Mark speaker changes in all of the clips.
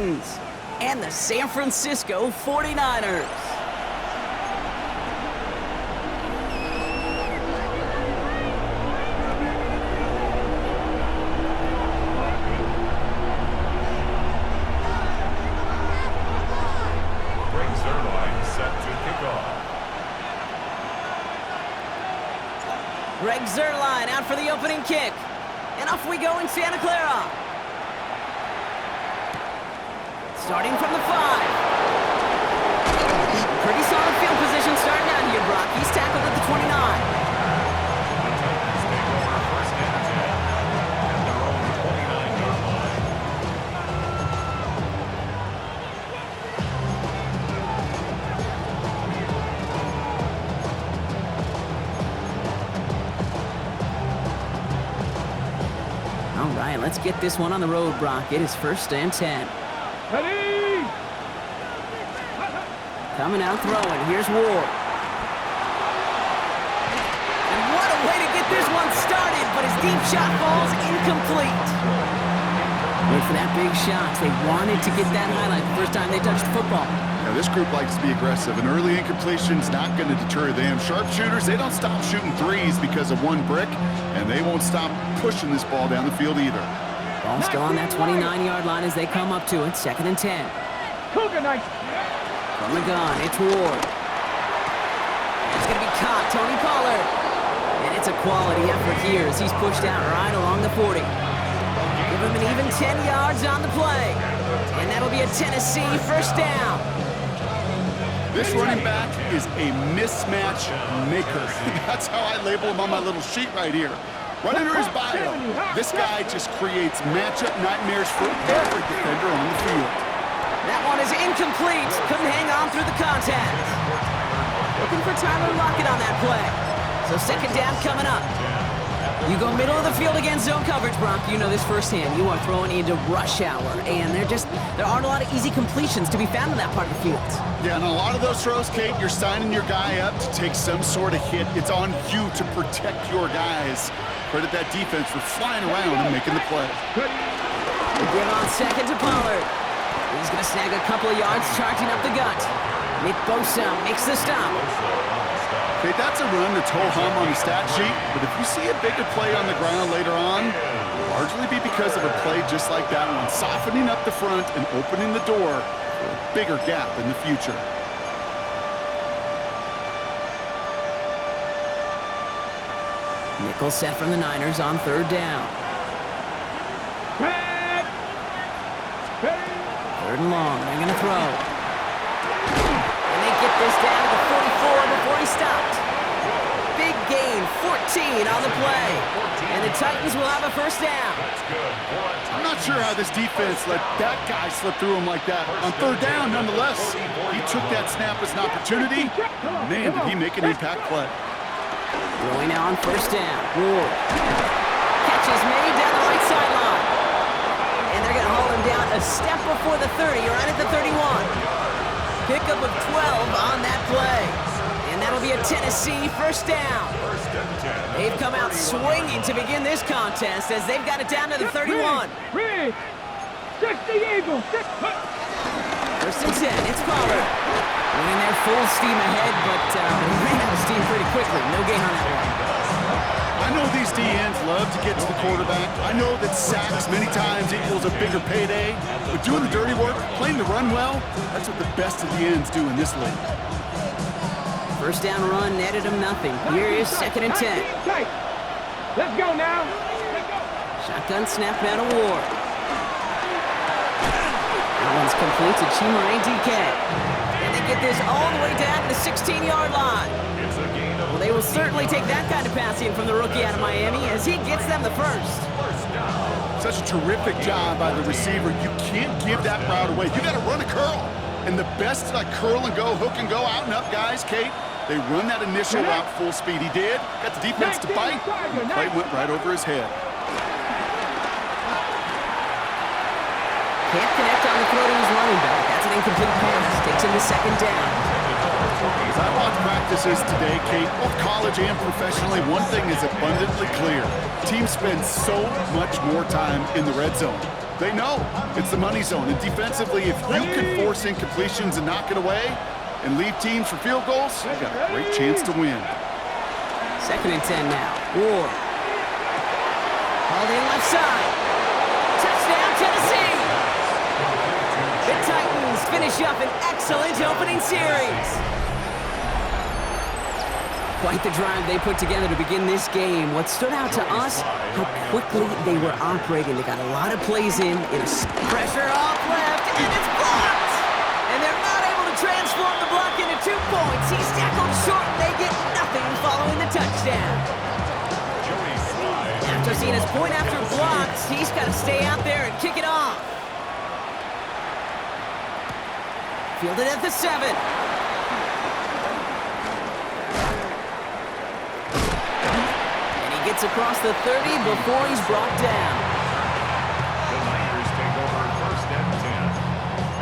Speaker 1: Titans and the San Francisco 49ers. Greg Zuerlein out for the opening kick. And off we go in Santa Clara. Starting from the 5. Pretty solid field position starting out here, Brock. He's tackled at the 29. All right, let's get this one on the road, Brock. It is 1st and 10.
Speaker 2: Ready!
Speaker 1: Coming out throwing. Here's Ward. And what a way to get this one started, but his deep shot falls incomplete. Wait for that big shot. They wanted to get that highlight the first time they touched the football.
Speaker 3: Now, this group likes to be aggressive. An early incompletion's not going to deter them. Sharpshooters, they don't stop shooting threes because of one brick, and they won't stop pushing this ball down the field either.
Speaker 1: Ball still on that 29-yard line as they come up to it. 2nd and 10.
Speaker 2: Cougar night.
Speaker 1: From the gun, it's Ward. It's going to be caught, Tony Pollard. And it's a quality effort here as he's pushed out right along the 40. Give him an even 10 yards on the play. And that'll be a Tennessee 1st down.
Speaker 3: This running back is a mismatch maker. That's how I label him on my little sheet right here. Right under his bio, this guy just creates matchup nightmares for every defender on the field.
Speaker 1: That one is incomplete. Couldn't hang on through the contact. Looking for Tyler Lockett on that play. So 2nd down coming up. You go middle of the field against zone coverage, Brock. You know this firsthand. You are throwing into rush hour, and there aren't a lot of easy completions to be found in that part of the field.
Speaker 3: Yeah, and a lot of those throws, Kate, you're signing your guy up to take some sort of hit. It's on you to protect your guys. Credit that defense for flying around and making the play.
Speaker 1: Again on 2nd to Pollard. He's going to snag a couple of yards, charging up the gut. Nick Bosa makes the stop.
Speaker 3: Okay, that's a run that's ho-hum on the stat sheet, but if you see a bigger play on the ground later on, it'll largely be because of a play just like that one, softening up the front and opening the door for a bigger gap in the future.
Speaker 1: Nickel set from the Niners on 3rd down. 3rd and long. They're going to throw. And they get this down to the 44 before he stopped. Big gain, 14 on the play. And the Titans will have a 1st down.
Speaker 3: I'm not sure how this defense let that guy slip through him like that. On 3rd down, nonetheless, he took that snap as an opportunity. Man, did he make an impact play.
Speaker 1: Throwing now on 1st down. Ward. Catch is made down the right sideline. And they're going to haul him down a step before the 30, right at the 31. Pickup of 12 on that play. And that'll be a Tennessee 1st down. They've come out swinging to begin this contest as they've got it down to the 31.
Speaker 2: Ready. 60 Eagles.
Speaker 1: 1st and 10. It's Pollard. Running there full steam ahead, but they ran out of steam pretty quickly. No gain on that one.
Speaker 3: I know these DNs love to get to the quarterback. I know that sacks many times equals a bigger payday. But doing the dirty work, playing the run well, that's what the best of the ends do in this league.
Speaker 1: 1st down run netted him nothing. Here is 2nd and 10.
Speaker 2: Let's go now.
Speaker 1: Shotgun snap out of Ward. That one's complete to Chimere DK. And they get this all the way down to the 16-yard line. Well, they will certainly take that kind of passing from the rookie out of Miami as he gets them the 1st.
Speaker 3: Such a terrific job by the receiver. You can't give that route away. You got to run a curl. And the best, like curl and go, hook and go, out and up guys, Kate, they run that initial route full speed. He did. Got the defense to bite. And the play went right over his head.
Speaker 1: Can't connect on the throw to his running back. That's an incomplete pass. Takes him to 2nd down.
Speaker 3: As I watch practices today, Kate, both college and professionally, one thing is abundantly clear. Teams spend so much more time in the red zone. They know it's the money zone. And defensively, if you can force incompletions and knock it away and leave teams for field goals, you've got a great chance to win.
Speaker 1: 2nd and 10 now. Ward. Hauled in left side. Touchdown, Tennessee. The Titans finish up an excellent opening series. Quite the drive they put together to begin this game. What stood out to us, how quickly they were operating. They got a lot of plays in pressure off left, and it's blocked. And they're not able to transform the block into 2 points. He's tackled short, and they get nothing following the touchdown. After seeing his point after blocks, he's got to stay out there and kick it off. Fielded at the 7. Gets across the 30 before he's brought down.
Speaker 4: The Niners take over 1st and 10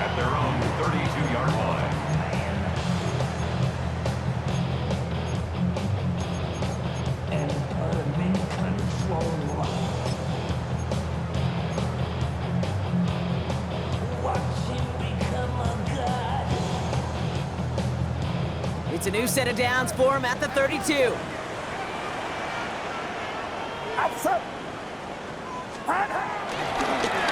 Speaker 4: at their own 32-yard line.
Speaker 1: It's a new set of downs for him at the 32.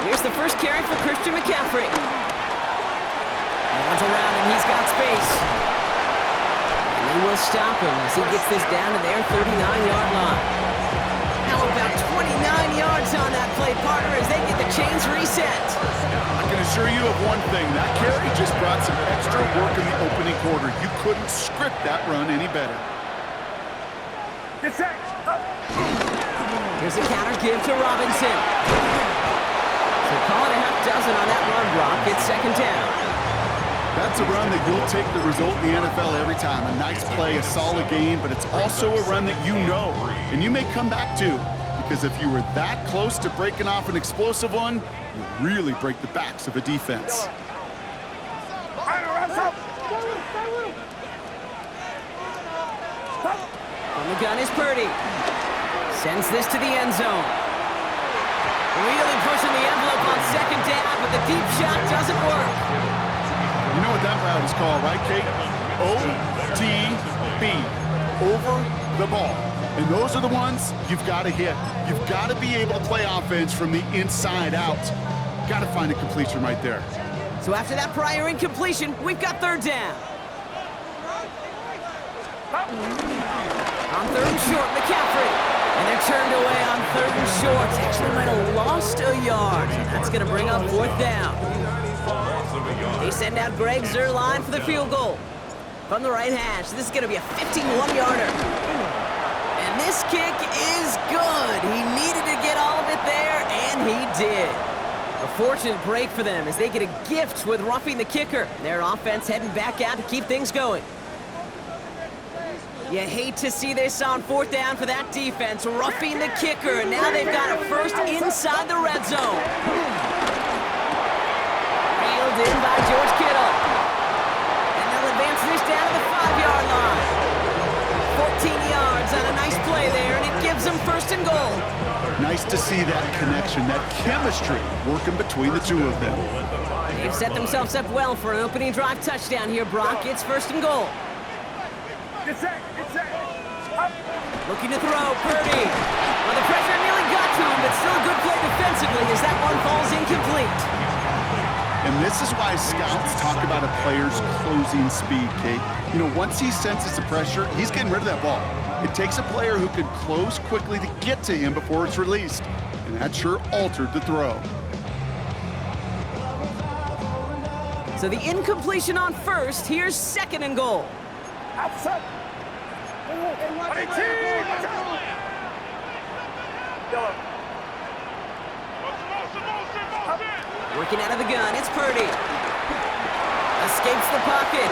Speaker 1: Here's the first carry for Christian McCaffrey. Runs around and he's got space. And they will stop him as he gets this down to their 39-yard line. Now about 29 yards on that play, partner, as they get the chains reset.
Speaker 3: I can assure you of one thing. That carry just brought some extra work in the opening quarter. You couldn't script that run any better.
Speaker 2: Get set. Up.
Speaker 1: Here's a counter give to Robinson. So call it a half dozen on that run, Brock. It's 2nd down.
Speaker 3: That's a run that you'll take the result in the NFL every time. A nice play, a solid game, but it's also a run that you know and you may come back to, because if you were that close to breaking off an explosive one, you really break the backs of a defense.
Speaker 1: From the gun is Purdy. Sends this to the end zone. Really pushing the envelope on 2nd down, but the deep shot doesn't work.
Speaker 3: You know what that route is called, right, Kate? OTB, over the ball. And those are the ones you've got to hit. You've got to be able to play offense from the inside out. Got to find a completion right there.
Speaker 1: So after that prior incompletion, we've got 3rd down. On 3rd and short, McCaffrey. And they're turned away on 3rd and short. Actually might have lost a yard. That's going to bring up 4th down. They send out Greg Zuerlein for the field goal. From the right hash, this is going to be a 51-yarder. And this kick is good. He needed to get all of it there, and he did. A fortunate break for them as they get a gift with roughing the kicker. Their offense heading back out to keep things going. You hate to see this on 4th down for that defense, roughing the kicker, and now they've got a first inside the red zone. Reeled in by George Kittle. And they'll advance this down to the 5-yard line. 14 yards on a nice play there, and it gives them 1st and goal.
Speaker 3: Nice to see that connection, that chemistry working between the two of them.
Speaker 1: They've set themselves up well for an opening drive touchdown here, Brock. It's 1st and goal.
Speaker 2: Get set. Get set. Up.
Speaker 1: Looking to throw, Purdy. Well, the pressure nearly got to him, but still a good play defensively as that one falls incomplete.
Speaker 3: And this is why scouts talk about a player's closing speed, Kate. You know, once he senses the pressure, he's getting rid of that ball. It takes a player who can close quickly to get to him before it's released. And that sure altered the throw.
Speaker 1: So the incompletion on 1st, here's 2nd and goal.
Speaker 2: Outside.
Speaker 1: Working out of the gun, it's Purdy. Escapes the pocket.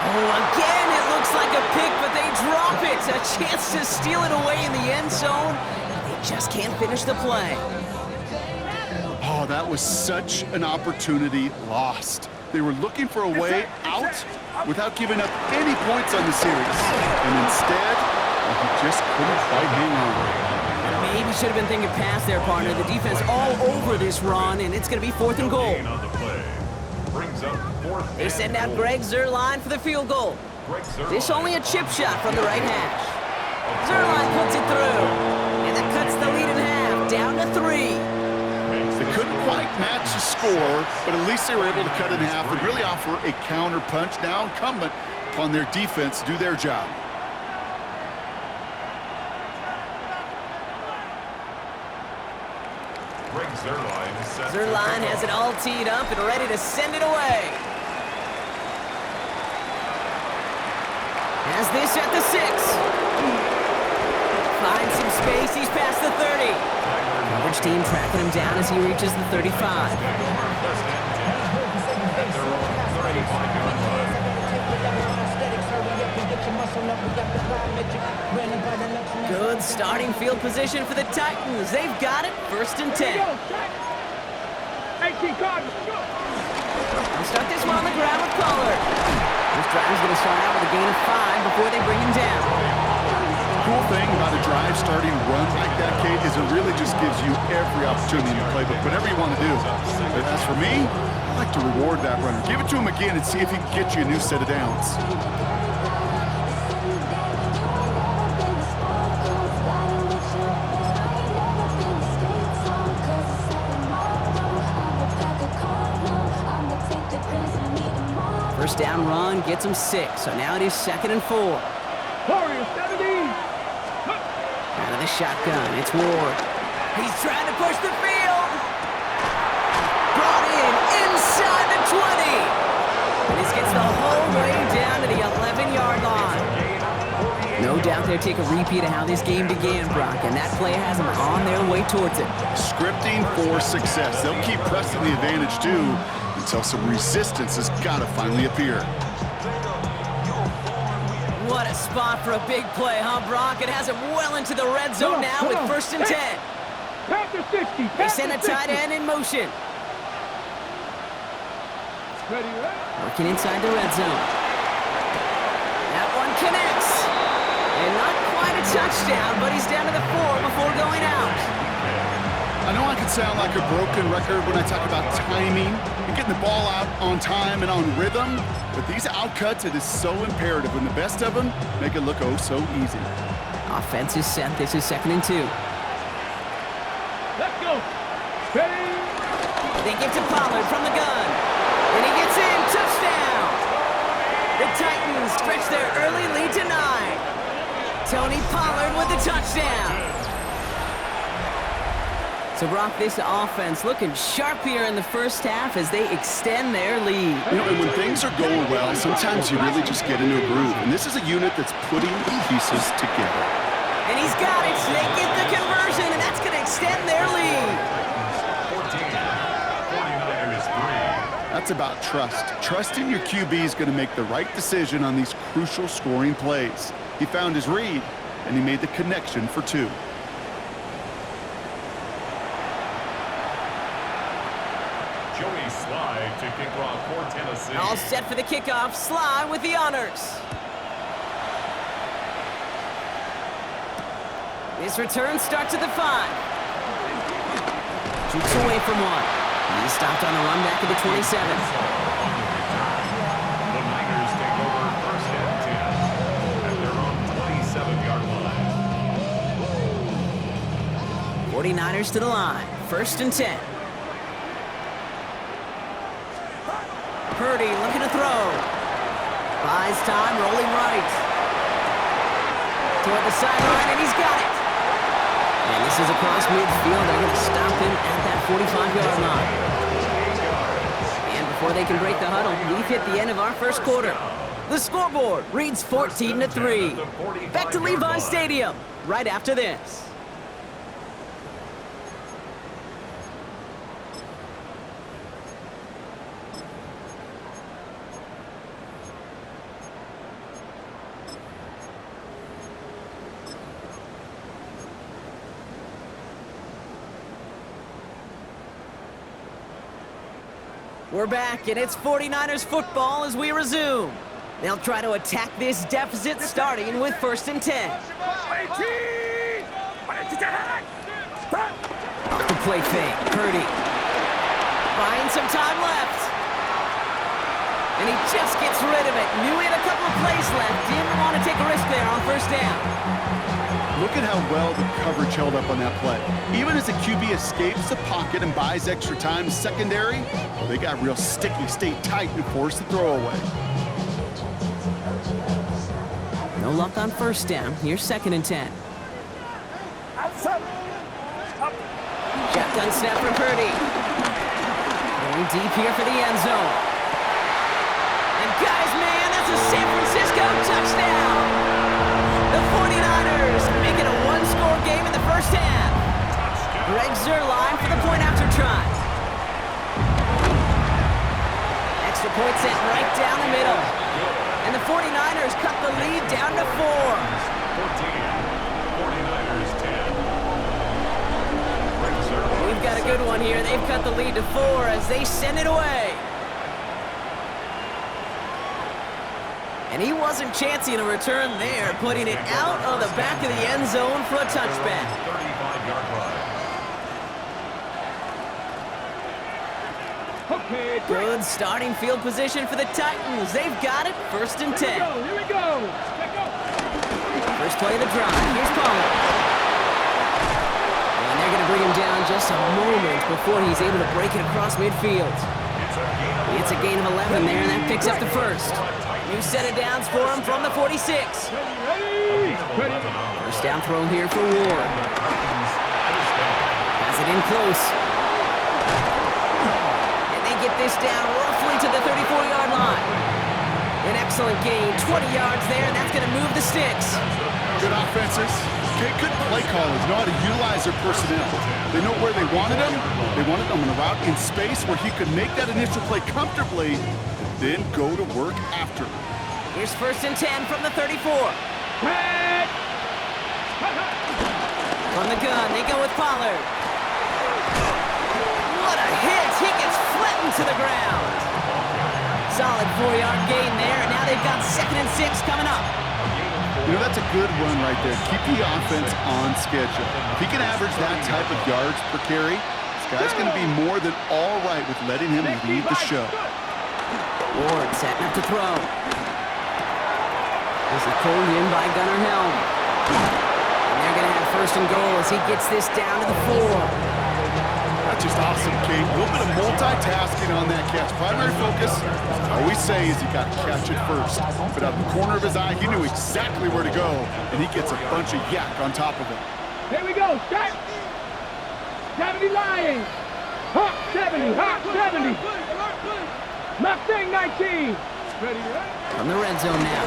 Speaker 1: Oh, again, it looks like a pick, but they drop it. A chance to steal it away in the end zone. They just can't finish the play.
Speaker 3: Oh, that was such an opportunity lost. They were looking for a way out without giving up any points on the series. And instead, he just couldn't quite hang on.
Speaker 1: Maybe should have been thinking past their partner. The defense all over this run, and it's going to be 4th and goal.
Speaker 4: On the play. Brings up 4th.
Speaker 1: They send out Greg Zuerlein for the field goal. This only a chip shot from the right hash. Zuerlein puts it through, and that cuts the lead in half, down to 3.
Speaker 3: They couldn't quite match the score, but at least they were able to cut it in half and really offer a counter punch. Now incumbent upon their defense to do their job.
Speaker 1: Zuerlein has it all teed up and ready to send it away. Has this at the 6. Finds some space, he's past the 30. Coverage team tracking him down as he reaches the 35. Good starting field position for the Titans. They've got it, 1st and 10. They'll start this one on the ground with Pollard. This drive's going to start out with a gain of 5 before they bring him down.
Speaker 3: Cool thing about a drive starting run like that, Kate, is it really just gives you every opportunity in the playbook, whatever you want to do. But as for me, I like to reward that runner. Give it to him again and see if he can get you a new set of downs.
Speaker 1: First down run gets him 6, so now it is 2nd and 4. Out of the shotgun, it's Ward. He's trying to push the field. Brought in inside the 20. And this gets the whole way down to the 11-yard line. No doubt they'll take a repeat of how this game began, Brock, and that play has them on their way towards it.
Speaker 3: Scripting for success. They'll keep pressing the advantage, too, until some resistance has got to finally appear.
Speaker 1: What a spot for a big play, huh, Brock? It has him well into the red zone now with 1st and 10. They send a tight end in motion. Working inside the red zone. That one connects. And not quite a touchdown, but he's down to the 4 before going out.
Speaker 3: I know I can sound like a broken record when I talk about timing and getting the ball out on time and on rhythm, but these outcuts, it is so imperative, and the best of them make it look oh so easy.
Speaker 1: Offense is set. This is 2nd and 2.
Speaker 2: Let's go. Ready?
Speaker 1: They give to Pollard from the gun. And he gets in. Touchdown. The Titans stretch their early lead to 9. Tony Pollard with the touchdown. So, Brock, this offense looking sharp here in the first half as they extend their lead.
Speaker 3: You know, and when things are going well, sometimes you really just get into a groove. And this is a unit that's putting the pieces together.
Speaker 1: And he's got it. They get the conversion, and that's going to extend their lead.
Speaker 4: 49ers 3.
Speaker 3: That's about trust. Trusting your QB is going to make the right decision on these crucial scoring plays. He found his read, and he made the connection for 2.
Speaker 4: To kick off for Tennessee.
Speaker 1: All set for the kickoff. Sly with the honors. This return starts at the 5. Shoots away from 1. He's stopped on the run back at the 27.
Speaker 4: The Niners take over 1st and 10 at their own 27-yard line.
Speaker 1: 49ers to the line. 1st and 10. Purdy looking to throw. Buys time, rolling right. Toward the sideline, and he's got it. And this is across midfield. They're going to stop him at that 45-yard line. And before they can break the huddle, we've hit the end of our first quarter. The scoreboard reads 14-3. Back to Levi Stadium right after this. We're back, and it's 49ers football as we resume. They'll try to attack this deficit starting with 1st and 10. Off the play fake, Purdy. Buying some time left. And he just gets rid of it. Knew he had a couple of plays left. Didn't want to take a risk there on 1st down.
Speaker 3: Look at how well the coverage held up on that play. Even as the QB escapes the pocket and buys extra time secondary, well, they got real sticky, stayed tight, and forced the throw away.
Speaker 1: No luck on 1st down. Here's 2nd and 10. Shotgun snap from Purdy. Going deep here for the end zone. And guys, man, that's a San Francisco touchdown! The 49ers make it a one-score game in the 1st half. Greg Zuerlein for the point after try. Extra point sent right down the middle. And the 49ers cut the lead down to 4.
Speaker 4: 49ers 10.
Speaker 1: We've got a good one here. They've cut the lead to 4 as they send it away. And he wasn't chancing a return there, putting it out of the back of the end zone for a touchback.
Speaker 4: 35-yard line.
Speaker 2: Okay,
Speaker 1: Good starting field position for the Titans. They've got it, 1st and 10.
Speaker 2: Here we go.
Speaker 1: First play of the drive. Here's Pollard. And they're going to bring him down just a moment before he's able to break it across midfield. It's a gain of 11 there, and that picks up the 1st. New set of downs for him from the 46. First down throw here for Ward. Has it in close. And they get this down roughly to the 34-yard line. An excellent gain, 20 yards there, and that's going to move the sticks.
Speaker 3: Good offenses. Good play callers know how to utilize their personnel. They know where they wanted him. They wanted him on a route in space where he could make that initial play comfortably, then go to work after.
Speaker 1: Here's 1st and 10 from the 34. From the gun, they go with Pollard. What a hit! He gets flattened to the ground. Solid 4-yard gain there, and now they've got 2nd and 6 coming up.
Speaker 3: You know, that's a good run right there. Keep the offense on schedule. If he can average that type of yards per carry, this guy's going to be more than all right with letting him lead the show.
Speaker 1: Ward setting up to throw. This is pulled in by Gunnar Helm. And they're going to have 1st and goal as he gets this down to the 4.
Speaker 3: That's just awesome, Kate. A little bit of multitasking on that catch. Primary focus, as I always say, is you got to catch it first. But out of the corner of his eye, he knew exactly where to go, and he gets a bunch of yak on top of it.
Speaker 2: Here we go. Start. 70 Lions. Hawk 70. Hawk 70. Mustang 19. Ready?
Speaker 1: From the red zone now.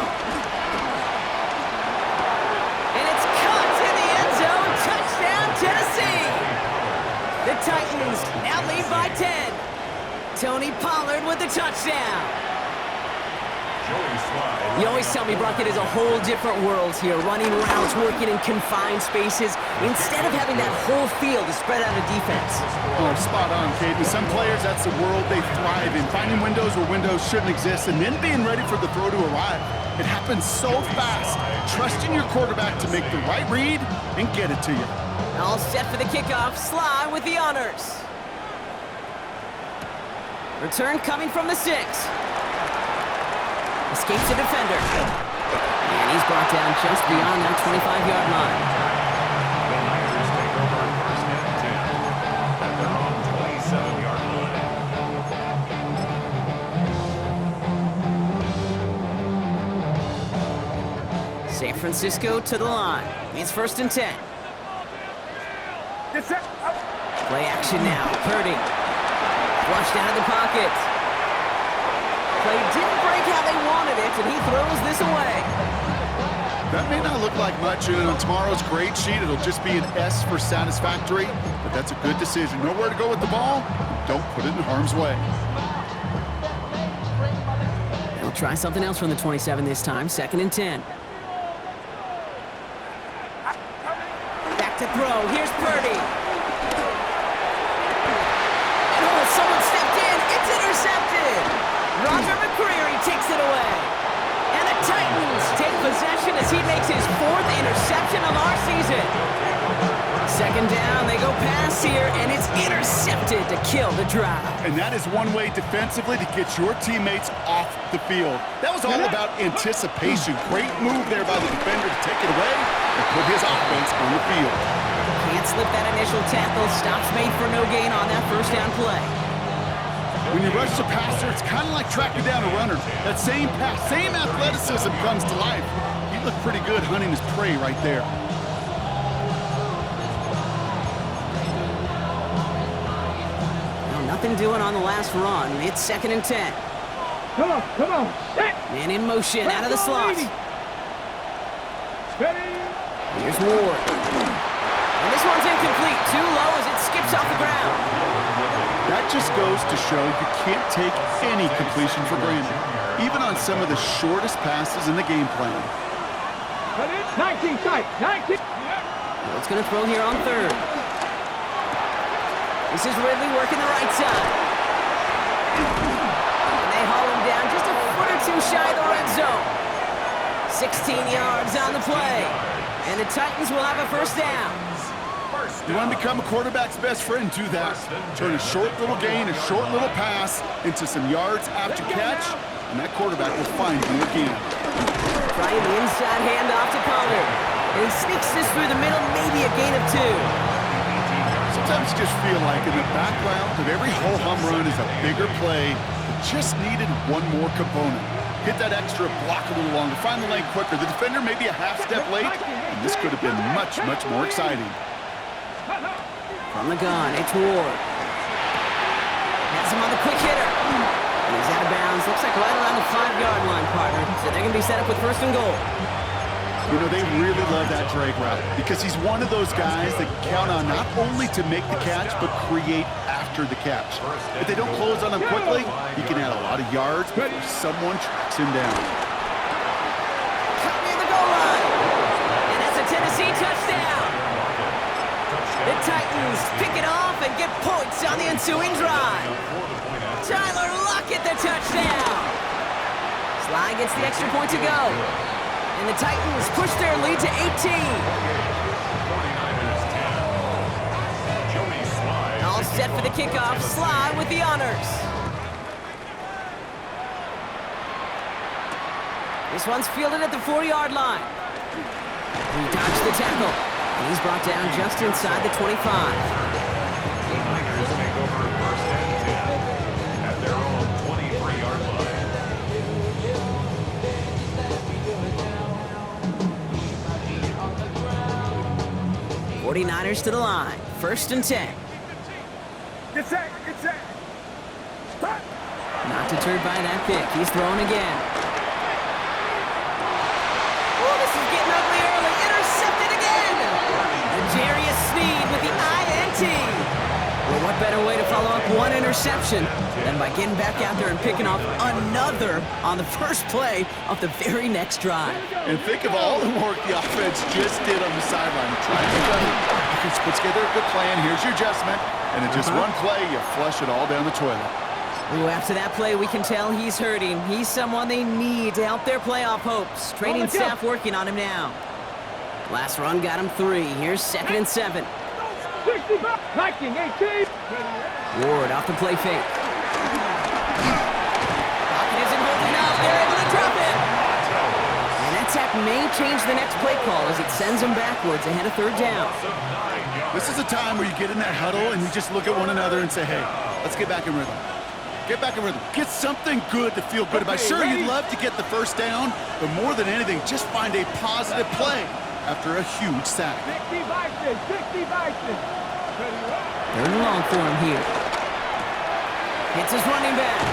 Speaker 1: And it's caught in the end zone. Touchdown, Tennessee. The Titans now lead by 10. Tony Pollard with the touchdown. You always tell me, Brock, it is a whole different world here, running routes, working in confined spaces, instead of having that whole field to spread out a defense.
Speaker 3: Oh, spot on, Kate. With some players, that's the world they thrive in, finding windows where windows shouldn't exist, and then being ready for the throw to arrive. It happens so fast. Trusting your quarterback to make the right read and get it to you.
Speaker 1: All set for the kickoff. Sly with the honors. Return coming from the 6. Escapes the defender. And he's brought down just beyond that 25-yard line.
Speaker 4: The Niners take over 1st and 10 at their own 27-yard line.
Speaker 1: San Francisco to the line. It's 1st and 10. Play action now. Purdy. Flushed out of the pocket. Play didn't break how they wanted it, and he throws this away.
Speaker 3: That may not look like much, and on tomorrow's grade sheet, it'll just be an S for satisfactory, but that's a good decision. Know where to go with the ball, don't put it in harm's way.
Speaker 1: They'll try something else from the 27 this time, 2nd and 10. Back to throw, here's Purdy. And oh, someone stepped in, it's intercepted. pass here, and it's intercepted to kill the drive.
Speaker 3: And that is one way defensively to get your teammates off the field. That was all about anticipation. Great move there by the defender to take it away and put his offense on the field.
Speaker 1: Can't slip that initial tackle. Stops made for no gain on that first down play.
Speaker 3: When you rush the passer, it's kind of like tracking down a runner. That same pass, same athleticism comes to life. He looked pretty good hunting his prey right there.
Speaker 1: Nothing doing on the last run. It's 2nd and 10.
Speaker 2: Come on, set.
Speaker 1: Man in motion, out of the slot.
Speaker 2: Ready.
Speaker 1: Here's Ward. And this one's incomplete. Too low as it skips off the ground.
Speaker 3: That just goes to show you can't take any completion for granted, even on some of the shortest passes in the game plan.
Speaker 2: 19 tight, 19.
Speaker 1: Ward's going to throw here on 3rd. This is Ridley working the right side. And they haul him down just a foot or two shy of the red zone. 16 yards on the play. And the Titans will have a first down.
Speaker 3: You want to become a quarterback's best friend, do that. Turn a short little gain, a short little pass into some yards after catch, and that quarterback will find you again.
Speaker 1: Trying the inside handoff to Pollard. And he sneaks this through the middle, maybe a gain of 2.
Speaker 3: Sometimes you just feel like in the background of every ho-hum run is a bigger play that just needed one more component. Hit that extra block a little longer, find the lane quicker. The defender may be a half step late, and this could have been much, much more exciting.
Speaker 1: From the gun, it's Ward. Has him on the quick hitter. And he's out of bounds. Looks like right around the 5-yard line, partner. So they're going to be set up with 1st and goal.
Speaker 3: You know, they really love that drag route because he's one of those guys that count on not only to make the catch, but create after the catch. If they don't close on him quickly, he can add a lot of yards before someone tracks him down.
Speaker 1: Cut near the goal line. And that's a Tennessee touchdown. The Titans pick it off and get points on the ensuing drive. Tyler Lockett, the touchdown. Sly gets the extra point to go. And the Titans push their lead to 18. All set for the kickoff. Sly with the honors. This one's fielded at the 4-yard line. He dodged the tackle. And he's brought down just inside the 25.
Speaker 4: The Niners take over 1st and 10 at their own 23-yard line.
Speaker 1: 49ers to the line. 1st and 10.
Speaker 2: Get set, get set. Stop.
Speaker 1: Not deterred by that pick. He's throwing again. Oh, this is getting ugly early. Intercepted again. Jarius Sneed with the INT. Well, what better way to follow up one interception than by getting back out there and picking off another on the first play of the very next drive.
Speaker 3: And think of all the work the offense just did on the sideline. Trying to cut it. You can put together a good plan. Here's your adjustment. And in just one play, you flush it all down the toilet.
Speaker 1: Ooh, after that play, we can tell he's hurting. He's someone they need to help their playoff hopes. Training staff working on him now. Last run got him 3. Here's 2nd and 7.
Speaker 2: 65, 19, 18.
Speaker 1: Ward off the play fake. Pocket isn't holding up. They're able to drop it. And that tack may change the next play call as it sends them backwards ahead of 3rd down.
Speaker 3: This is a time where you get in that huddle and you just look at one another and say, hey, let's get back in rhythm. Get back in rhythm. Get something good to feel good about. Sure, you'd love to get the first down, but more than anything, just find a positive play after a huge sack.
Speaker 2: 60 Vikings, 60 Vikings.
Speaker 1: 3rd and long for him here. Hits his running back.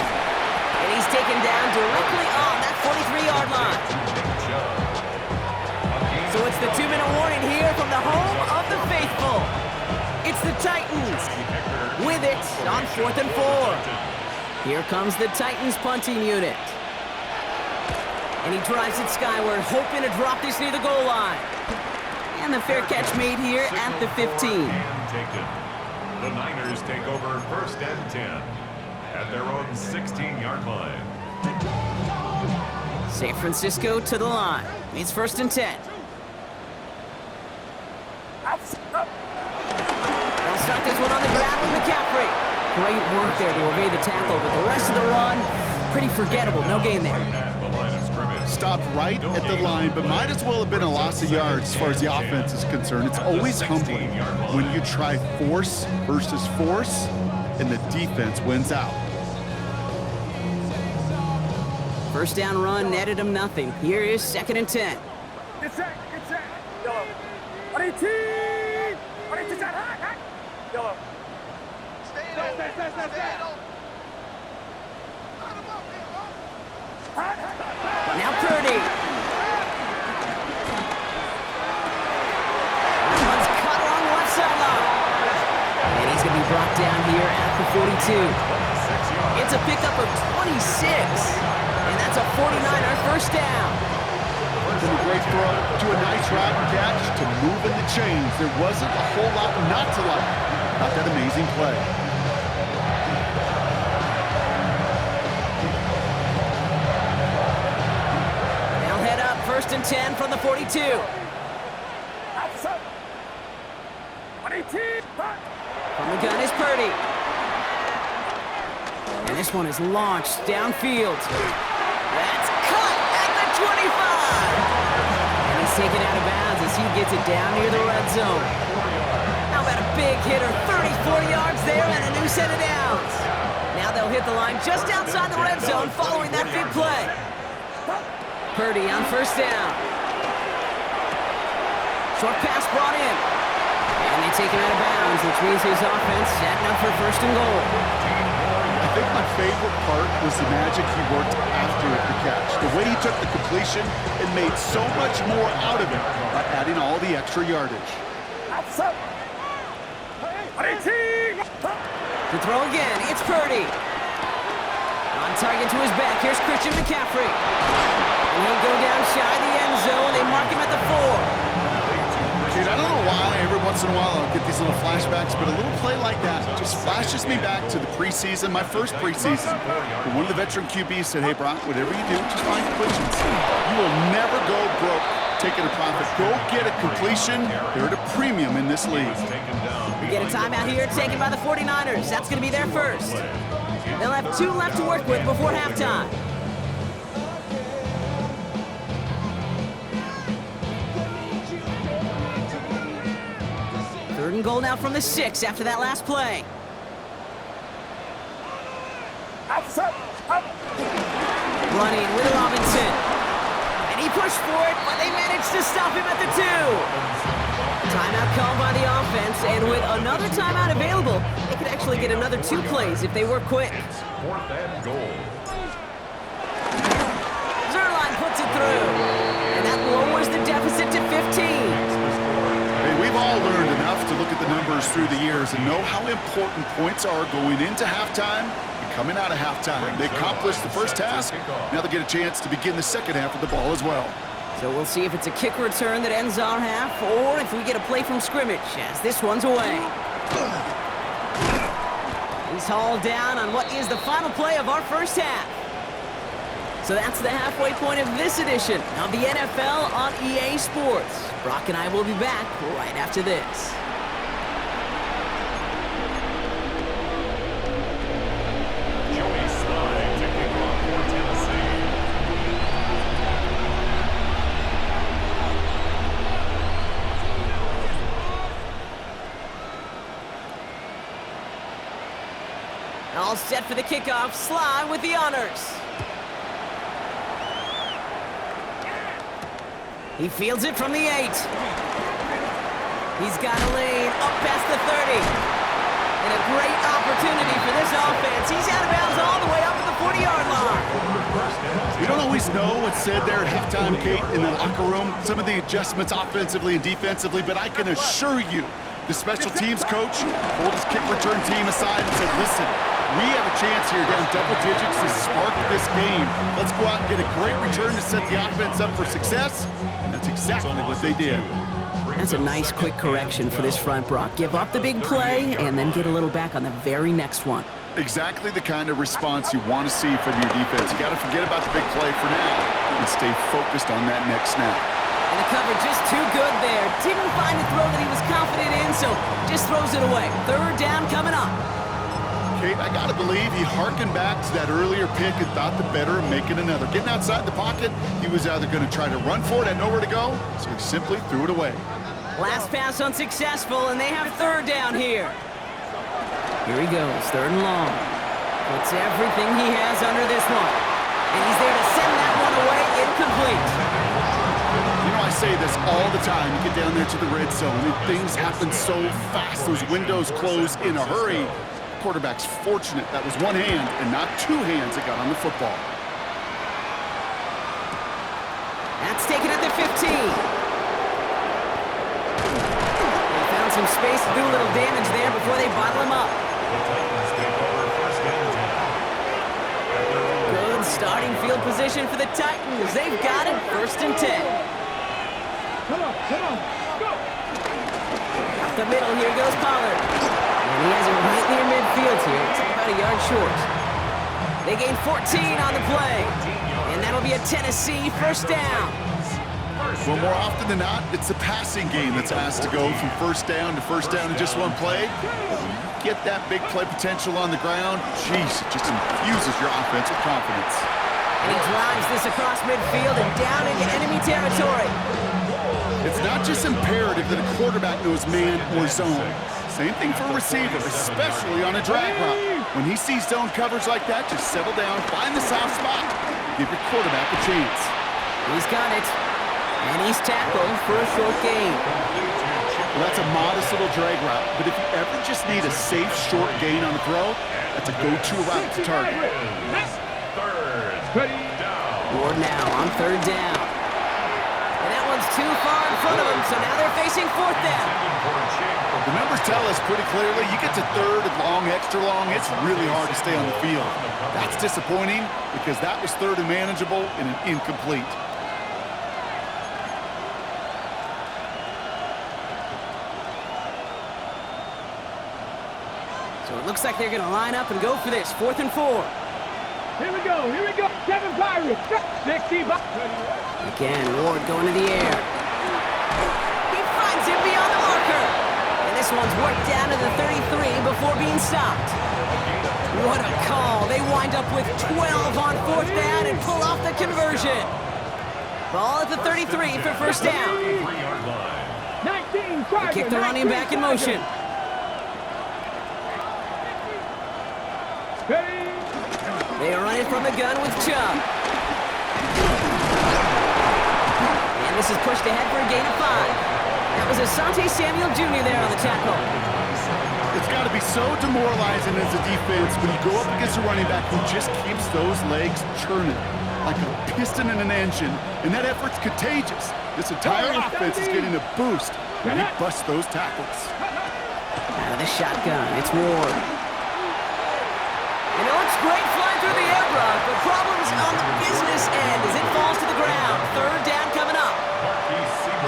Speaker 1: And he's taken down directly on that 43-yard line. So it's the 2-minute warning here from the home of the faithful. It's the Titans with it on 4th and 4. Here comes the Titans punting unit. And he drives it skyward, hoping to drop this near the goal line. And the fair catch made here at the 15.
Speaker 4: The Niners take over 1st and 10 at their own 16-yard line.
Speaker 1: San Francisco to the line. It's 1st and 10. They'll start this Great work there to evade the tackle, but the rest of the run, pretty forgettable. No gain there.
Speaker 4: At the line of scrimmage.
Speaker 3: Stopped right at the line, but might as well have been a loss of yards as far as the offense is concerned. It's always humbling when you try force versus force, and the defense wins out.
Speaker 1: First down run netted him nothing. Here is 2nd and 10.
Speaker 2: Get set, yellow. 18! 18, high, yellow. Stay.
Speaker 1: Now Purdy. That one's cut along the left sideline. And he's going to be brought down here at the 42. It's a pickup of 26. And that's a 49er first down.
Speaker 3: From a great throw to a nice route and catch to moving the chains. There wasn't a whole lot not to like about that amazing play.
Speaker 1: They'll head up 1st and 10 from the 42.
Speaker 2: Outside. 18,
Speaker 1: From the gun is Purdy. And this one is launched downfield. That's cut at the 25. And he's taken out of bounds as he gets it down near the red zone. How about a big hitter, 34 yards there and a new set of downs. Now they'll hit the line just outside the red zone following that big play. Purdy on 1st down. Short pass brought in. And they take him out of bounds, which means his offense setting up for 1st and goal.
Speaker 3: I think my favorite part was the magic he worked after the catch. The way he took the completion and made so much more out of it by adding all the extra yardage.
Speaker 2: outside. 18!
Speaker 1: To throw again, it's Purdy. On target to his back, here's Christian McCaffrey. And he'll go down shy of the end zone. They mark him at the 4.
Speaker 3: Dude, I don't know why every once in a while I'll get these little flashbacks, but a little play like that just flashes me back to the preseason, my first preseason. And one of the veteran QBs said, hey, Brock, whatever you do, just find completions. You will never go broke taking a profit. Go get a completion. They're at a premium in this league.
Speaker 1: We get a timeout here taken by the 49ers. That's going to be their first. They'll have 2 left to work with before halftime. Third and goal now from the 6 after that last play.
Speaker 2: Outside. Up.
Speaker 1: Running with Robinson. And he pushed for it, but they managed to stop him at the 2. Timeout called by the offense, and with another timeout available, they could actually get another 2 plays if they work quick.
Speaker 4: 4th and goal.
Speaker 1: Zerline puts it through, and that lowers the deficit to 15.
Speaker 3: Hey, we've all learned enough to look at the numbers through the years and know how important points are going into halftime and coming out of halftime. They accomplished the first task. Now they get a chance to begin the second half of the ball as well.
Speaker 1: So we'll see if it's a kick return that ends our half, or if we get a play from scrimmage, as this one's away. He's hauled down on what is the final play of our first half. So that's the halfway point of this edition of the NFL on EA Sports. Brock and I will be back right after this.
Speaker 4: Joey Slye to kick off for Tennessee.
Speaker 1: All set for the kickoff. Slye with the honors. He fields it from the 8. He's got a lane up past the 30. And a great opportunity for this offense. He's out of bounds all the way up to the 40-yard line.
Speaker 3: You don't always know what's said there at halftime, Kate, in the locker room. Some of the adjustments offensively and defensively, but I can assure you, the special teams coach pulled his kick return team aside and said, listen, we have a chance here down double digits to spark this game. Let's go out and get a great return to set the offense up for success. And that's exactly what they did.
Speaker 1: That's a nice quick correction for this front, Brock. Give up the big play and then get a little back on the very next one.
Speaker 3: Exactly the kind of response you want to see from your defense. You got to forget about the big play for now and stay focused on that next snap.
Speaker 1: And the cover just too good there. Didn't find the throw that he was confident in, so just throws it away. Third down coming up.
Speaker 3: Kate, I got to believe he hearkened back to that earlier pick and thought the better of making another. Getting outside the pocket, he was either going to try to run for it, had nowhere to go, so he simply threw it away.
Speaker 1: Last pass unsuccessful, and they have third down here. Here he goes, third and long. Puts everything he has under this one. And he's there to send that one away incomplete.
Speaker 3: You know, I say this all the time. You get down there to the red zone, and things happen so fast. Those windows close in a hurry. The quarterback's fortunate that was one hand and not two hands that got on the football.
Speaker 1: That's taken at the 15. They found some space to do a little damage there before they bottle him up. Good starting field position for the Titans. They've got it, 1st and 10.
Speaker 2: Come on, go!
Speaker 1: Up the middle, here goes Pollard. And he has it right near midfield here. It's about a yard short. They gain 14 on the play. And that'll be a Tennessee 1st down.
Speaker 3: Well, more often than not, it's the passing game that's asked to go from 1st down to 1st down in just one play. Get that big play potential on the ground, jeez, it just infuses your offense with confidence.
Speaker 1: And he drives this across midfield and down into enemy territory.
Speaker 3: It's not just imperative that a quarterback knows man or zone. Same thing for a receiver, especially on a drag route. When he sees zone coverage like that, just settle down, find the soft spot, give your quarterback a chance.
Speaker 1: He's got it. And he's tackled for a short gain.
Speaker 3: Well, that's a modest little drag route, but if you ever just need a safe, short gain on the throw, that's a go-to route to target.
Speaker 4: Third down.
Speaker 1: Ward now on 3rd down. And that one's too far in front of him, so now they're facing 4th down.
Speaker 3: The numbers tell us pretty clearly, you get to 3rd and long, extra long, it's really hard to stay on the field. That's disappointing because that was 3rd and manageable and an incomplete.
Speaker 1: So it looks like they're going to line up and go for this, 4th and 4.
Speaker 2: Here we go, 7 Pirates, 60.
Speaker 1: Again, Ward going to the air. He finds him beyond the marker. And this one's worked down to the 33 before being stopped. What a call. They wind up with 12 on 4th down and pull off the conversion. Ball at the 33 for 1st down.
Speaker 2: 19,
Speaker 1: They kick the running back in motion. They are running from the gun with Chubb. And this is pushed ahead for a gain of 5. That was Asante Samuel Jr. there on the tackle.
Speaker 3: It's got to be so demoralizing as a defense when you go up against a running back who just keeps those legs churning like a piston in an engine, and that effort's contagious. This entire offense is getting a boost when he busts those tackles.
Speaker 1: Out of the shotgun, it's Ward. And it looks great flying through the air, Brock, but problems on the business end as it falls to the ground. 3rd down coming up.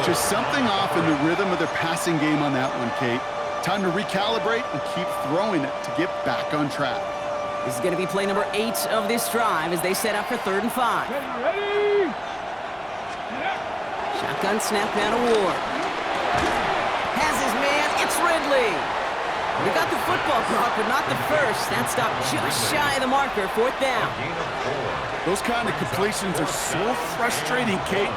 Speaker 3: Just something off in the rhythm of their passing game on that one, Kate. Time to recalibrate and keep throwing it to get back on track.
Speaker 1: This is going to be play number 8 of this drive as they set up for 3rd and 5.
Speaker 2: Ready?
Speaker 1: Shotgun snap now to Ward. Has his man, it's Ridley. They got the football, Brock, but not the first. That stopped just shy of the marker, 4th down.
Speaker 3: Those kind of completions are so frustrating, Kate.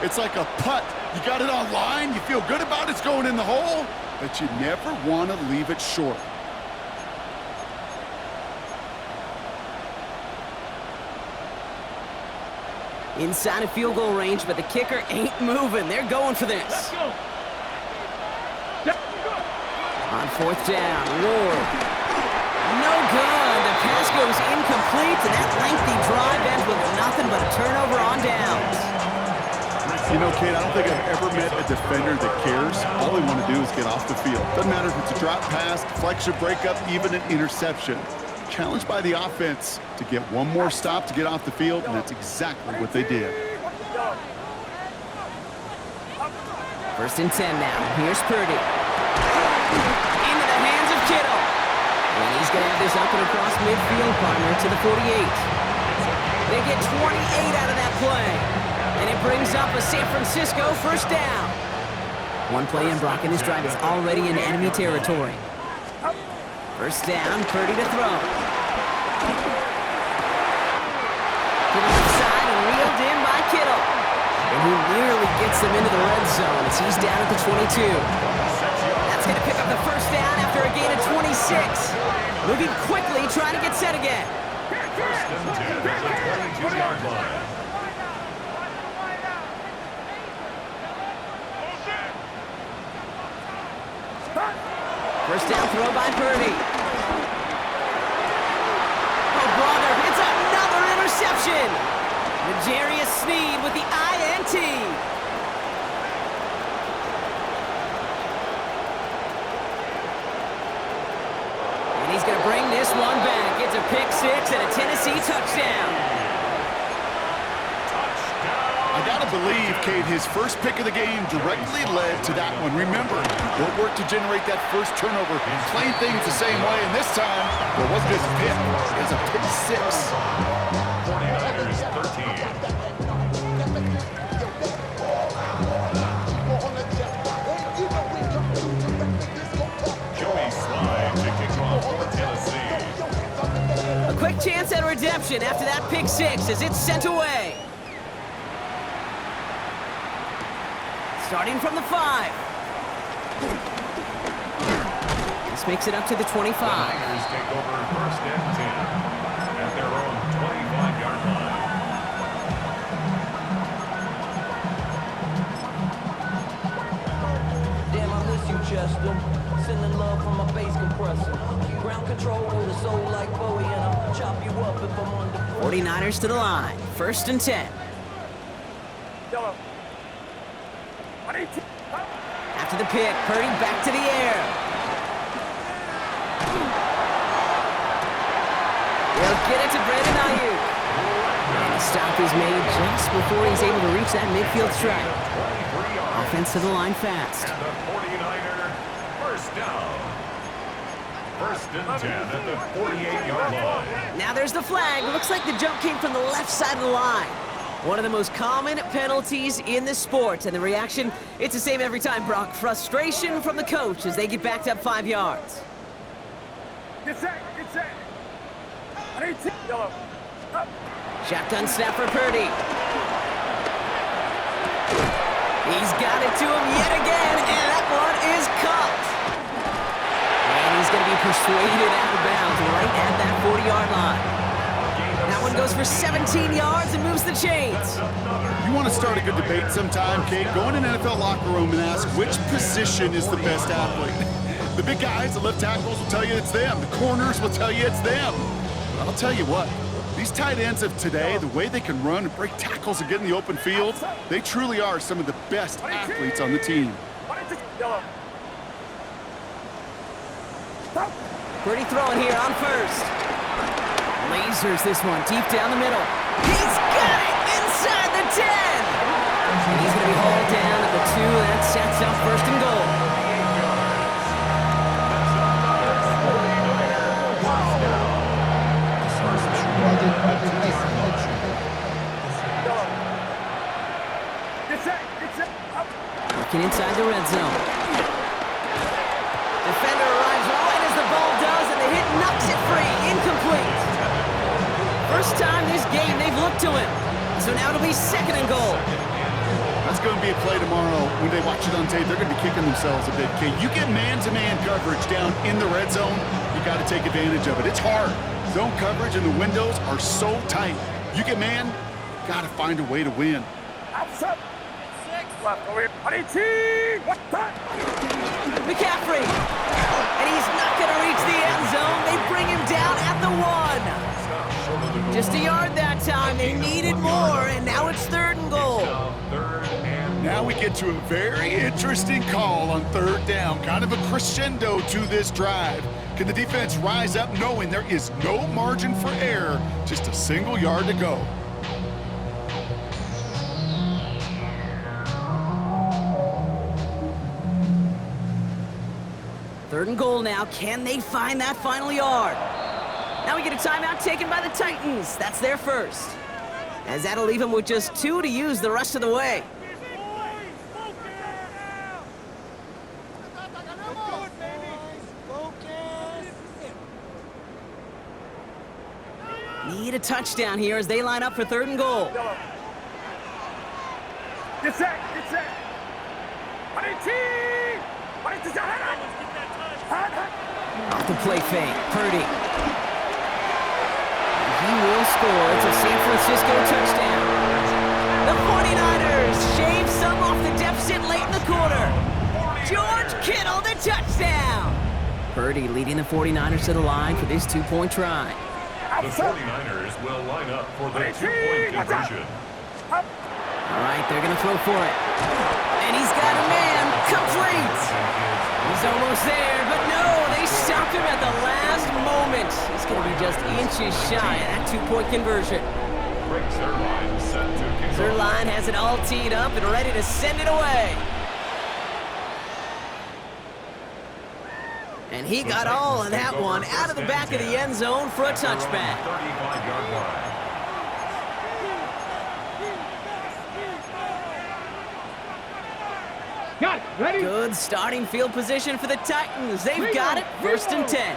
Speaker 3: It's like a putt. You got it on line, you feel good about it's going in the hole, but you never want to leave it short.
Speaker 1: Inside of field goal range, but the kicker ain't moving. They're going for this. On 4th down, Ward. No good. The pass goes incomplete, and that lengthy drive ends with nothing but a turnover on downs.
Speaker 3: You know, Kate, I don't think I've ever met a defender that cares. All they want to do is get off the field. Doesn't matter if it's a drop pass, deflection, breakup, even an interception. Challenged by the offense to get one more stop to get off the field, and that's exactly what they did.
Speaker 1: 1st and 10 now. Here's Purdy. Into the hands of Kittle. And he's going to have this up and across midfield, partner, to the 48. They get 28 out of that play. And it brings up a San Francisco 1st down. One play in, Brock, and this drive is already in enemy territory. First down, Purdy to throw. To the left side and reeled in by Kittle. And he nearly gets them into the red zone as he's down at the 22. That's going to pick up the first down after a gain of 26. Moving quickly, trying to get set again.
Speaker 4: First and 10 at the 22-yard line.
Speaker 1: First down throw by Purdy. Oh, brother, it's another interception. L'Jarius Sneed with the INT. And he's going to bring this one back. It's a pick six and a Tennessee touchdown.
Speaker 3: I gotta believe, Kate, his first pick of the game directly led to that one. Remember, what worked to generate that first turnover, playing things the same way, and this time, it wasn't just a pick, it was a pick six.
Speaker 4: 49ers 13. Joey Slye to kick off for Tennessee.
Speaker 1: A quick chance at redemption after that pick six as it's sent away. Starting from the 5. This makes it up to the 25.
Speaker 4: The Niners take over first and 10 at their own 25-yard line.
Speaker 5: Damn, I miss you, Chester. Sending love from my bass compressor. Ground control with a soul like Bowie, and I'll chop you up if I'm on the
Speaker 1: 49ers to the line. First and 10.
Speaker 2: Yellow.
Speaker 1: After the pick, Purdy back to the air. He'll get it to Brandon Ayuk. And the stop is made just before he's able to reach that midfield strike. Offense to the line fast.
Speaker 4: And the 49er first down. First and 10 at the 48-yard line.
Speaker 1: Now there's the flag. Looks like the jump came from the left side of the line. One of the most common penalties in the sport, and the reaction, it's the same every time, Brock. Frustration from the coach as they get backed up 5 yards.
Speaker 2: Get set, get set. Yellow. Up.
Speaker 1: Shotgun snap for Purdy. He's got it to him yet again, and that one is caught. And he's going to be persuaded out of bounds right at that 40-yard line. That one goes for 17 yards and moves the chains.
Speaker 3: You want to start a good debate sometime, Kate? Go in an NFL locker room and ask which position is the best athlete. The big guys, the left tackles will tell you it's them. The corners will tell you it's them. But I'll tell you what, these tight ends of today, the way they can run and break tackles and get in the open field, they truly are some of the best athletes on the team.
Speaker 2: Yellow.
Speaker 1: Purdy throwing here on first. Lasers this one deep down the middle. He's got it inside the 10. And he's going to be hauled down at the 2. That sets up first and goal. Working inside the red zone. Defender arrives right as the ball does, and the hit knocks it free. Incomplete. First time this game they've looked to him. So now it'll be second and goal.
Speaker 3: That's going to be a play tomorrow. When they watch it on tape, they're going to be kicking themselves a bit. Okay, you get man-to-man coverage down in the red zone, you got to take advantage of it. It's hard. Zone coverage and the windows are so tight. You get man, got to find a way to win.
Speaker 2: Outside. Left over here.
Speaker 1: McCaffrey. And he's not going to reach the end zone. They bring him down at the 1. Just a yard that time. They needed more, and now it's third and goal.
Speaker 3: Now we get to a very interesting call on third down. Kind of a crescendo to this drive. Can the defense rise up knowing there is no margin for error, just a single yard to go?
Speaker 1: Third and goal now. Can they find that final yard? Now we get a timeout taken by the Titans. That's their first. As that'll leave them with just 2 to use the rest of the way. Need a touchdown here as they line up for 3rd and goal.
Speaker 2: Get set, get set.
Speaker 1: Off the play fake, Purdy. He will score. It's a San Francisco touchdown. The 49ers shave some off the deficit late in the quarter. George Kittle, the touchdown. Purdy leading the 49ers to the line for this 2-point try.
Speaker 4: The 49ers will line up for the 2-point conversion.
Speaker 1: All right, they're going to throw for it. And he's got a man. Complete. He's almost there, but no, they stopped him at the last moment. He's going to be just inches shy of that 2-point conversion.
Speaker 4: Rick Zerline set to kick off.
Speaker 1: Zerline has it all teed up and ready to send it away. And he got all of that one out of the back of the end zone for a touchback.
Speaker 4: 35-yard line.
Speaker 2: Got it. Ready?
Speaker 1: Good starting field position for the Titans. They've got it. 1st and 10.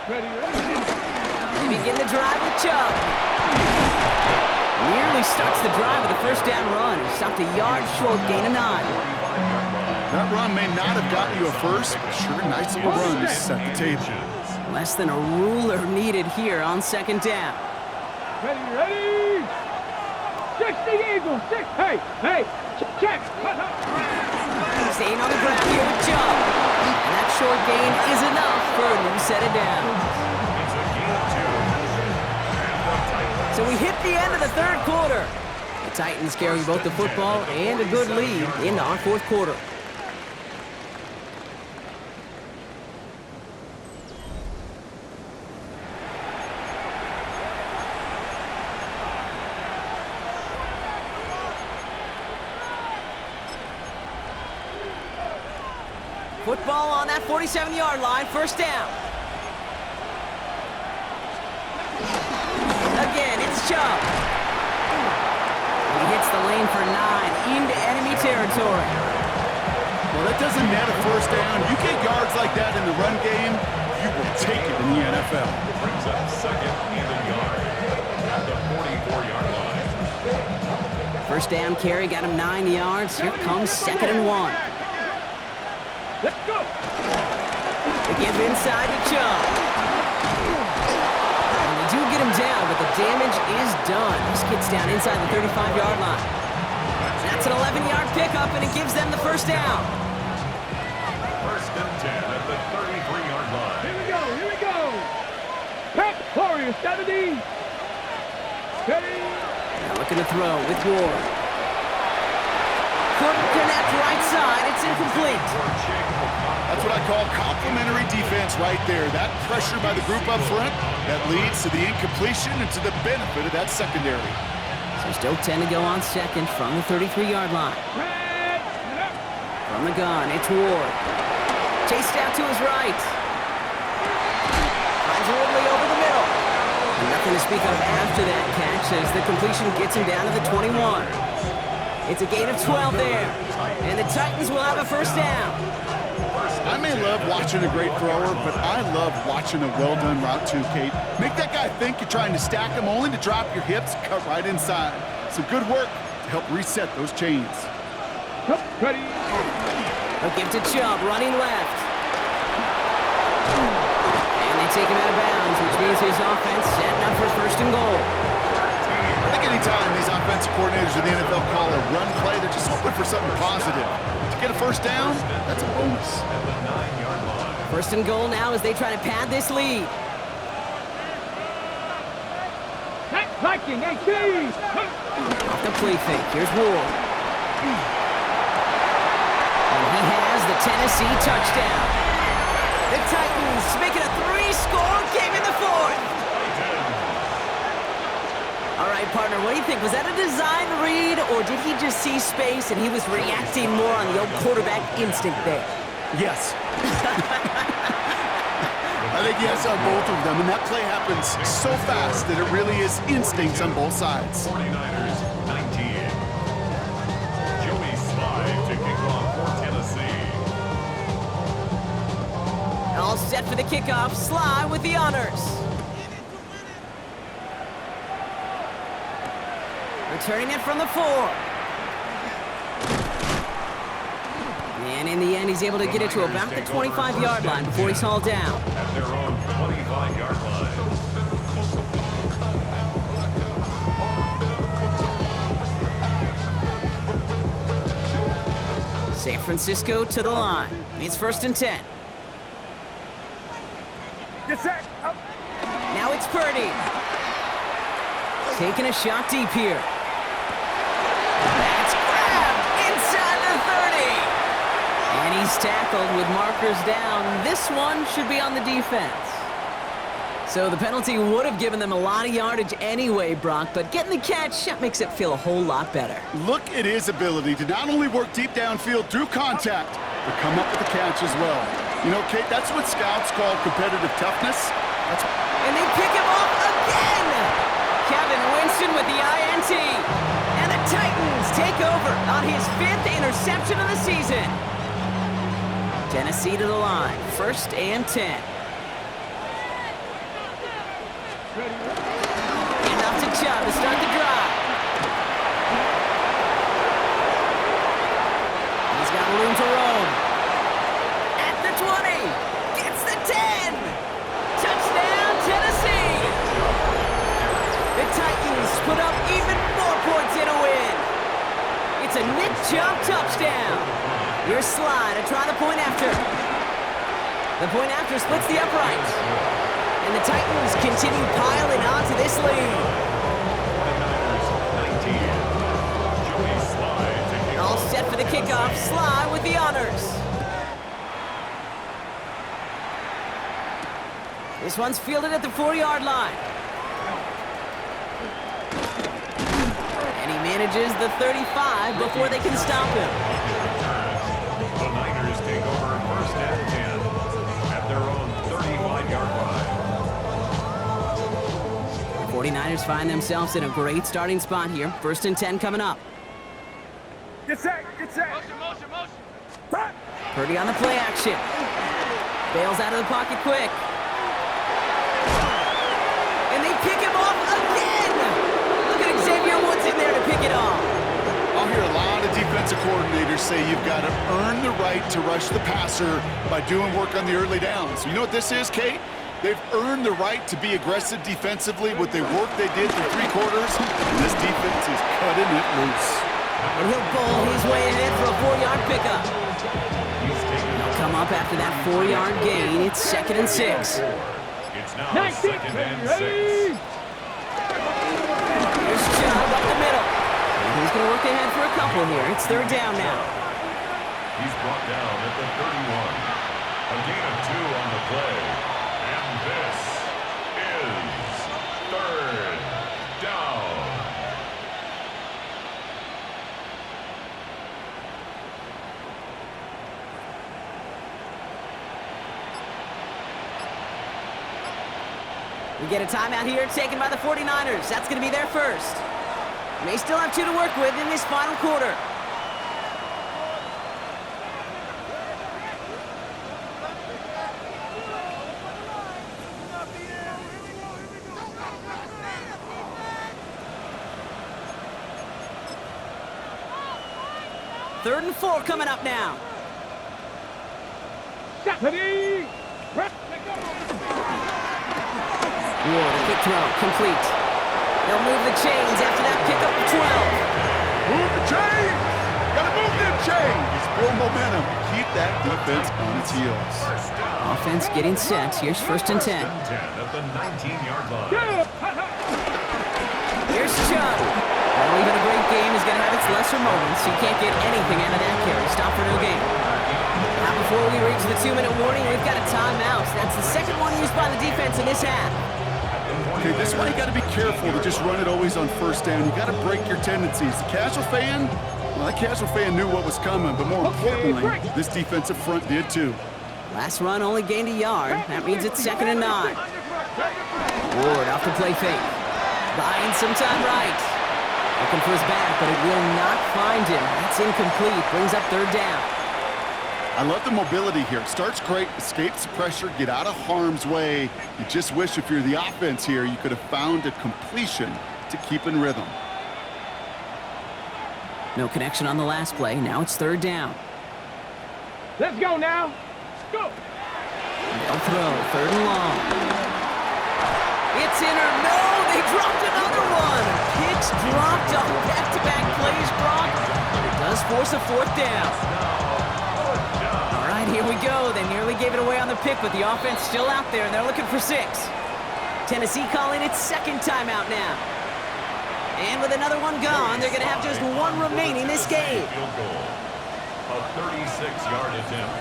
Speaker 2: Ready.
Speaker 1: They begin the drive with Chubb. Nearly starts the drive with a 1st down run. He stopped a yard short, gain of 9.
Speaker 3: That run may not have gotten you a first, but sure nice little run to set the table.
Speaker 1: Less than a ruler needed here on 2nd down.
Speaker 2: Ready. 60 Eagles. Hey. Check.
Speaker 1: Staying on the ground here with Chubb. And that short gain is enough for a new set of downs.
Speaker 4: It's a gain of 2. And the Titans
Speaker 1: So we hit the end of the 3rd quarter. The Titans carry both the football and a good lead into our 4th quarter. Football on that 47-yard line, 1st down. Again, it's Chubb. He hits the lane for 9 into enemy territory.
Speaker 3: Well, that doesn't net a 1st down. You get yards like that in the run game, you will take it in the NFL.
Speaker 4: brings up 2nd even yard at the 44-yard line.
Speaker 1: 1st down carry got him 9 yards. Here comes 2nd and 1.
Speaker 2: Let's go.
Speaker 1: They give inside to Chubb. And they do get him down, but the damage is done. This kid's down inside the 35-yard line. That's an 11-yard pickup, and it gives them the 1st down.
Speaker 4: 1st and 10 at the 33-yard line.
Speaker 2: Here we go. Pep Warrior 70. Ready.
Speaker 1: Now looking to throw with Ward. Couldn't connect right side. It's incomplete.
Speaker 3: That's what I call complimentary defense right there. That pressure by the group up front, that leads to the incompletion and to the benefit of that secondary.
Speaker 1: So still 10 to go on 2nd from the 33-yard line. From the gun, it's Ward. Chased out to his right. Finds Woodley over the middle. And nothing to speak of after that catch as the completion gets him down to the 21. It's a gain of 12 there. And the Titans will have a 1st down.
Speaker 3: I may love watching a great thrower, but I love watching a well-done route too, Kate. Make that guy think you're trying to stack him only to drop your hips, cut right inside. Some good work to help reset those chains.
Speaker 2: Ready.
Speaker 1: A give to Chubb, running left. And they take him out of bounds, which means his offense setting up for 1st and goal.
Speaker 3: I think anytime these offensive coordinators in the NFL call a run play, they're just hoping for something positive. To get a 1st down, that's a bonus.
Speaker 4: At the 9-yard line.
Speaker 1: 1st and goal now as they try to pad this lead.
Speaker 2: Viking, 18.
Speaker 1: Off the play fake, here's Ward. And he has the Tennessee touchdown. The Titans making a 3-score game in the 4th. All right, partner, what do you think? Was that a design read, or did he just see space and he was reacting more on the old quarterback instinct there?
Speaker 3: Yes. I think yes on both of them, and that play happens so fast that it really is instincts on both sides.
Speaker 4: 49ers 19. Joey Slide to kick off for Tennessee.
Speaker 1: All set for the kickoff. Sly with the honors. Returning it from the 4. And in the end, he's able to get it to about the 25-yard line before he's hauled down.
Speaker 4: At their own 25-yard line.
Speaker 1: San Francisco to the line. It's 1st and 10.
Speaker 2: Get set. Up.
Speaker 1: Now it's Purdy. Taking a shot deep here. That's grabbed inside the 30. And he's tackled with markers down. This one should be on the defense. So the penalty would have given them a lot of yardage anyway, Brock, but getting the catch, that makes it feel a whole lot better.
Speaker 3: Look at his ability to not only work deep downfield through contact, but come up with the catch as well. You know, Kate, that's what scouts call competitive toughness.
Speaker 1: And they pick him off again! Kevin Winston with the INT. And the Titans take over on his 5th interception of the season. Tennessee to the line, 1st and 10. Enough to Chubb to start the drive. He's got room to roam. At the 20. Gets the 10. Touchdown, Tennessee. The Titans put up even more points in a win. It's a Nick Chubb touchdown. Here's Slide to try the point after. The point after splits the uprights. And the Titans continue piling on to this lead.
Speaker 4: 19. Joey Slide taking
Speaker 1: All set for the kickoff. Slide with the honors. This one's fielded at the 4-yard line. And he manages the 35 before they can stop him.
Speaker 4: The Niners take over 1st and 10 at their own 35-yard line.
Speaker 1: 49ers find themselves in a great starting spot here. 1st and 10 coming up.
Speaker 2: Get set. Get set. Motion. Run.
Speaker 1: Purdy on the play action. Bails out of the pocket quick. And they pick him off again! Look at Xavier Woods in there to pick it off.
Speaker 3: I'll hear a lot of defensive coordinators say you've got to earn the right to rush the passer by doing work on the early downs. You know what this is, Kate? They've earned the right to be aggressive defensively with the work they did through 3 quarters. And this defense is cutting it loose.
Speaker 1: And he'll bowl his way ahead for a 4-yard pickup. He'll come up after that 4-yard gain. It's 2nd and 6.
Speaker 4: It's now 2nd and 6.
Speaker 1: Here's Chubb up the middle. And he's going to work ahead for a couple here. It's 3rd down now.
Speaker 4: He's brought down at the 31. A gain of 2 on the play. And this is 3rd down.
Speaker 1: We get a timeout here taken by the 49ers. That's going to be their first. They still have 2 to work with in this final quarter. Third and 4 coming up now. Ward, a quick throw, complete. They'll move the chains after that pickup of 12.
Speaker 3: Move the chains! Gotta move them chains! Build momentum. Keep that defense on its heels.
Speaker 1: Offense getting set. Here's 1st and 10.
Speaker 4: At the 19-yard line.
Speaker 1: Here's Chubb. Well, even a great game is going to have its lesser moments. You can't get anything out of that carry. Stop for no gain. Now, before we reach the 2-minute warning, we've got a timeout. That's the second one used by the defense in this half.
Speaker 3: Okay, this is why you got to be careful to just run it always on 1st down. You got to break your tendencies. The casual fan, well, that casual fan knew what was coming, but more importantly, this defensive front did too.
Speaker 1: Last run only gained a yard. That means it's 2nd and 9. Ward off the play fake. Buying some time right. Looking for his back, but it will not find him. That's incomplete. Brings up 3rd down.
Speaker 3: I love the mobility here. Starts great, escapes the pressure, get out of harm's way. You just wish if you're the offense here, you could have found a completion to keep in rhythm.
Speaker 1: No connection on the last play. Now it's third down.
Speaker 2: Let's go now. Go.
Speaker 1: They'll throw. Third and long. It's in or no. They dropped another one. Picks dropped on back-to-back plays, Brock. It does force a fourth down. All right, here we go. They nearly gave it away on the pick, but the offense still out there, and they're looking for 6. Tennessee calling its second timeout now. And with another one gone, they're going to have just one remaining this game.
Speaker 4: Field goal. A 36-yard attempt.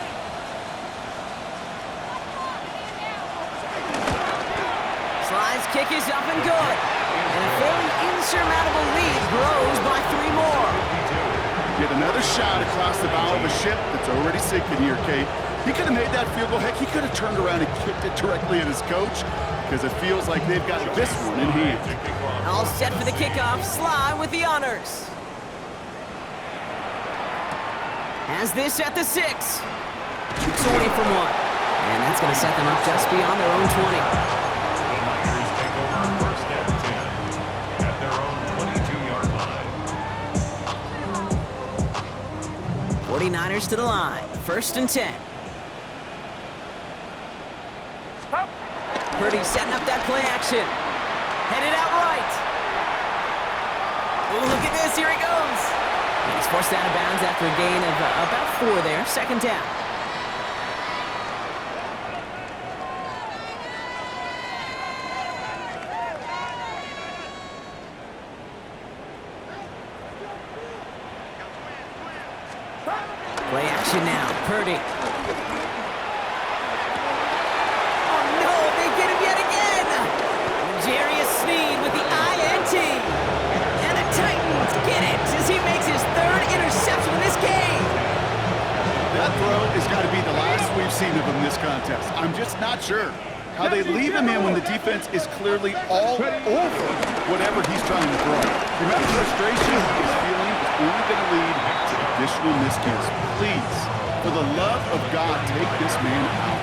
Speaker 1: Sly's kick is up and good. And a fairly insurmountable lead grows by 3 more.
Speaker 3: Get another shot across the bow of a ship that's already sinking here, Kate. He could have made that field goal. Heck, he could have turned around and kicked it directly at his coach because it feels like they've got this one in hand.
Speaker 1: All set for the kickoff. Sly with the honors. Has this at the 6. Shoots away from 1. And that's going to set them up just beyond their own 20.
Speaker 4: The Niners take over first and 10 at their own 22-yard line.
Speaker 1: 49ers to the line. First and 10. Purdy setting up that play action. Headed out right. Oh, look at this. Here he goes. He's forced out of bounds after a gain of about 4 there. Second down. Play action now. Purdy. Oh, no. They get him yet again. Jarius Sneed with the INT. And the Titans get it as he makes his 3rd interception in this game.
Speaker 3: That throw has got to be the last we've seen of him this contest. I'm just not sure how they leave him in when the defense is clearly all over whatever he's trying to throw. Remember, frustration is feeling is only going to lead to additional miscues. Please, for the love of God, take this man out.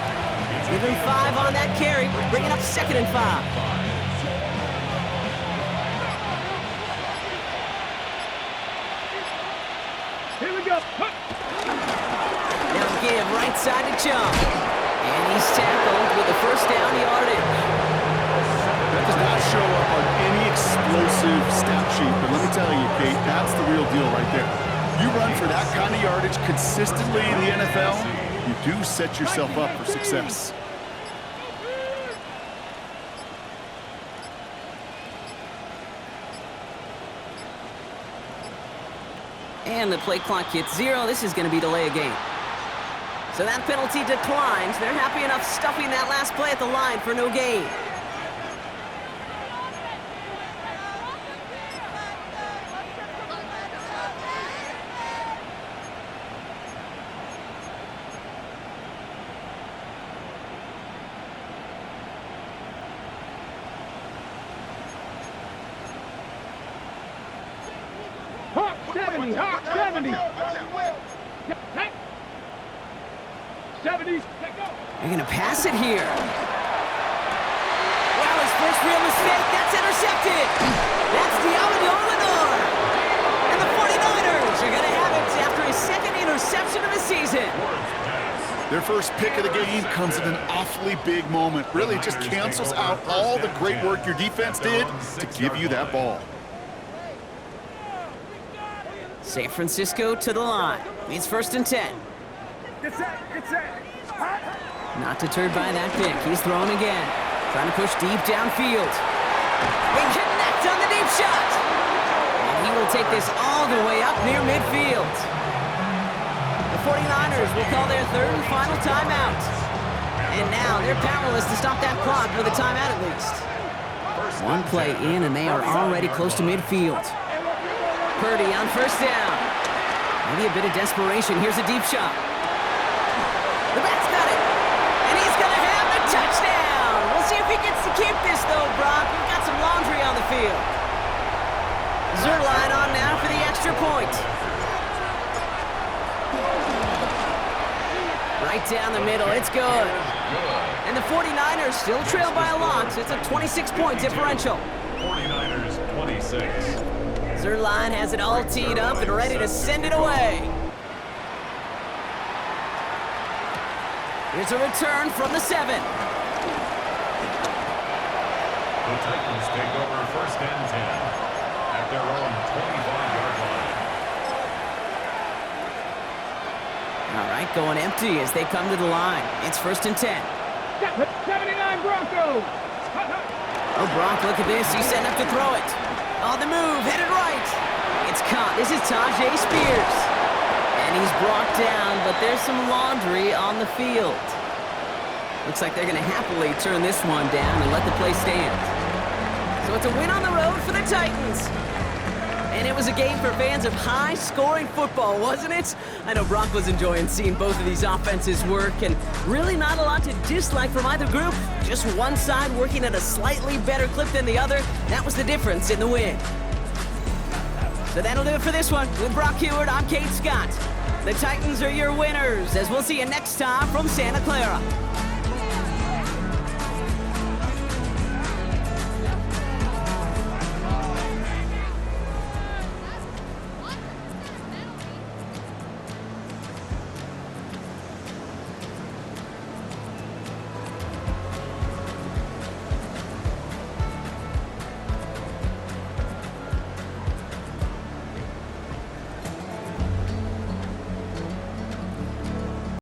Speaker 1: Give him 5 on that carry. Bring it up 2nd and 5.
Speaker 2: Here we go.
Speaker 1: Now give right side to Chum. And he's tackled with the first down yardage.
Speaker 3: That does not show up on any explosive stat sheet, but let me tell you, Kate, that's the real deal right there. You run for that kind of yardage consistently in the NFL, you do set yourself up for success.
Speaker 1: And the play clock hits 0. This is going to be delay a game. So that penalty declines. They're happy enough stuffing that last play at the line for no gain.
Speaker 2: Hawk 70, Hawk 70. 70s, take go.
Speaker 1: They're going to pass it here. Well, his first real mistake. That's intercepted. That's Diallo Lenore. And the 49ers are going to have it after his 2nd interception of the season.
Speaker 3: Their first pick of the game comes at an awfully big moment. Really, it just cancels out all the great work your defense did to give you that ball.
Speaker 1: San Francisco to the line. It's 1st and 10.
Speaker 2: Get set, get set.
Speaker 1: Not deterred by that pick. He's throwing again. Trying to push deep downfield. They connect on the deep shot. And he will take this all the way up near midfield. The 49ers will call their 3rd and final timeout. And now they're powerless to stop that clock with a timeout at least. One play in and they are already close to midfield. Purdy on first down. Maybe a bit of desperation. Here's a deep shot. The back's got it. And he's going to have the touchdown. We'll see if he gets to keep this, though, Brock. We've got some laundry on the field. Zerline on now for the extra point. Right down the middle. It's good. And the 49ers still trail by a lot. It's a 26-point differential.
Speaker 4: 49ers 26.
Speaker 1: Their line has it all teed up and ready to send it away. Here's a return from the 7.
Speaker 4: The Titans take over 1st and 10 at their own 25-yard line.
Speaker 1: All right, going empty as they come to the line. It's 1st and 10.
Speaker 2: 79 Broncos.
Speaker 1: Oh, Bronk, look at this. He's setting up to throw it. On the move, headed right. It's caught. This is Tajay Spears. And he's brought down, but there's some laundry on the field. Looks like they're going to happily turn this one down and let the play stand. So it's a win on the road for the Titans. And it was a game for fans of high-scoring football, wasn't it? I know Brock was enjoying seeing both of these offenses work, and really not a lot to dislike from either group. Just one side working at a slightly better clip than the other. That was the difference in the win. So that'll do it for this one. With Brock Heward, I'm Kate Scott. The Titans are your winners, as we'll see you next time from Santa Clara.